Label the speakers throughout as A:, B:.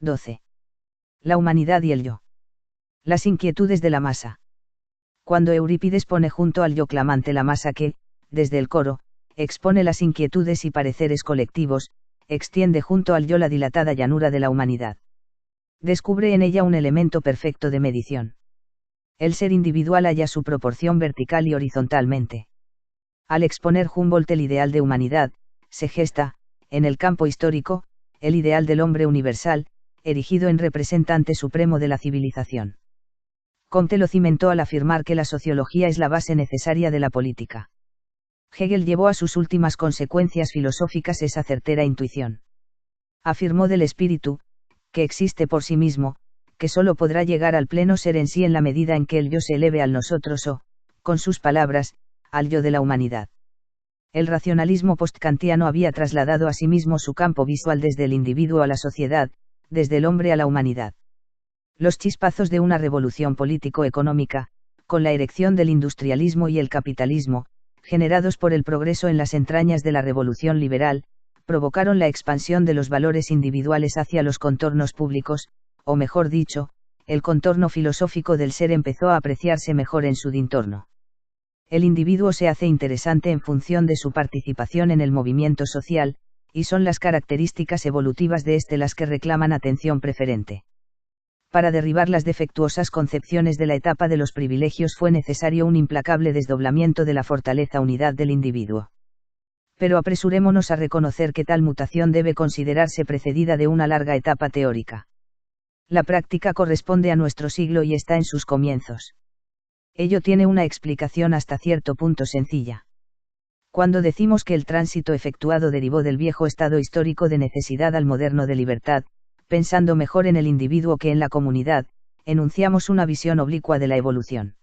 A: 12. La humanidad y el yo. Las inquietudes de la masa. Cuando Eurípides pone junto al yo clamante la masa que, desde el coro, expone las inquietudes y pareceres colectivos, extiende junto al yo la dilatada llanura de la humanidad. Descubre en ella un elemento perfecto de medición. El ser individual halla su proporción vertical y horizontalmente. Al exponer Humboldt el ideal de humanidad, se gesta, en el campo histórico, el ideal del hombre universal, erigido en representante supremo de la civilización. Comte lo cimentó al afirmar que la sociología es la base necesaria de la política. Hegel llevó a sus últimas consecuencias filosóficas esa certera intuición. Afirmó del espíritu, que existe por sí mismo, que sólo podrá llegar al pleno ser en sí en la medida en que el yo se eleve al nosotros o, con sus palabras, al yo de la humanidad. El racionalismo postkantiano había trasladado a sí mismo su campo visual desde el individuo a la sociedad, desde el hombre a la humanidad. Los chispazos de una revolución político-económica, con la erección del industrialismo y el capitalismo, generados por el progreso en las entrañas de la revolución liberal, provocaron la expansión de los valores individuales hacia los contornos públicos, o mejor dicho, el contorno filosófico del ser empezó a apreciarse mejor en su entorno. El individuo se hace interesante en función de su participación en el movimiento social, y son las características evolutivas de éste las que reclaman atención preferente. Para derribar las defectuosas concepciones de la etapa de los privilegios fue necesario un implacable desdoblamiento de la fortaleza unidad del individuo. Pero apresurémonos a reconocer que tal mutación debe considerarse precedida de una larga etapa teórica. La práctica corresponde a nuestro siglo y está en sus comienzos. Ello tiene una explicación hasta cierto punto sencilla. Cuando decimos que el tránsito efectuado derivó del viejo estado histórico de necesidad al moderno de libertad, pensando mejor en el individuo que en la comunidad, enunciamos una visión oblicua de la evolución.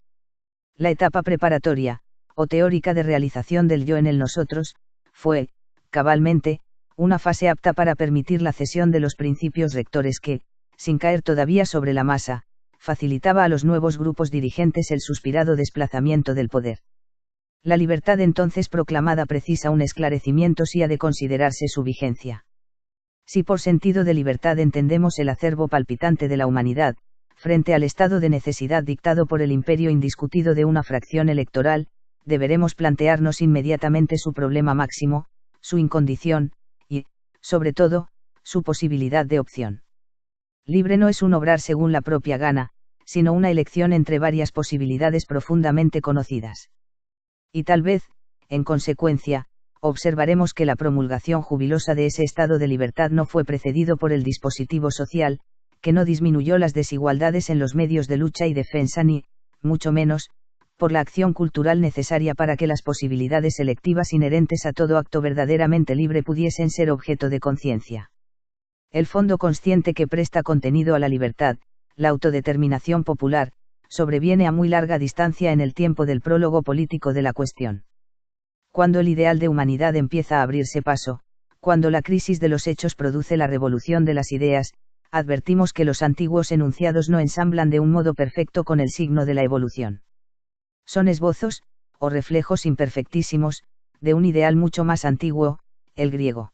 A: La etapa preparatoria, o teórica de realización del yo en el nosotros, fue, cabalmente, una fase apta para permitir la cesión de los principios rectores que, sin caer todavía sobre la masa, facilitaba a los nuevos grupos dirigentes el suspirado desplazamiento del poder. La libertad entonces proclamada precisa un esclarecimiento si ha de considerarse su vigencia. Si por sentido de libertad entendemos el acervo palpitante de la humanidad, frente al estado de necesidad dictado por el imperio indiscutido de una fracción electoral, deberemos plantearnos inmediatamente su problema máximo, su incondición, y, sobre todo, su posibilidad de opción. Libre no es un obrar según la propia gana, sino una elección entre varias posibilidades profundamente conocidas. Y tal vez, en consecuencia, observaremos que la promulgación jubilosa de ese estado de libertad no fue precedido por el dispositivo social, que no disminuyó las desigualdades en los medios de lucha y defensa ni, mucho menos, por la acción cultural necesaria para que las posibilidades selectivas inherentes a todo acto verdaderamente libre pudiesen ser objeto de conciencia. El fondo consciente que presta contenido a la libertad, la autodeterminación popular, sobreviene a muy larga distancia en el tiempo del prólogo político de la cuestión. Cuando el ideal de humanidad empieza a abrirse paso, cuando la crisis de los hechos produce la revolución de las ideas, advertimos que los antiguos enunciados no ensamblan de un modo perfecto con el signo de la evolución. Son esbozos, o reflejos imperfectísimos, de un ideal mucho más antiguo, el griego.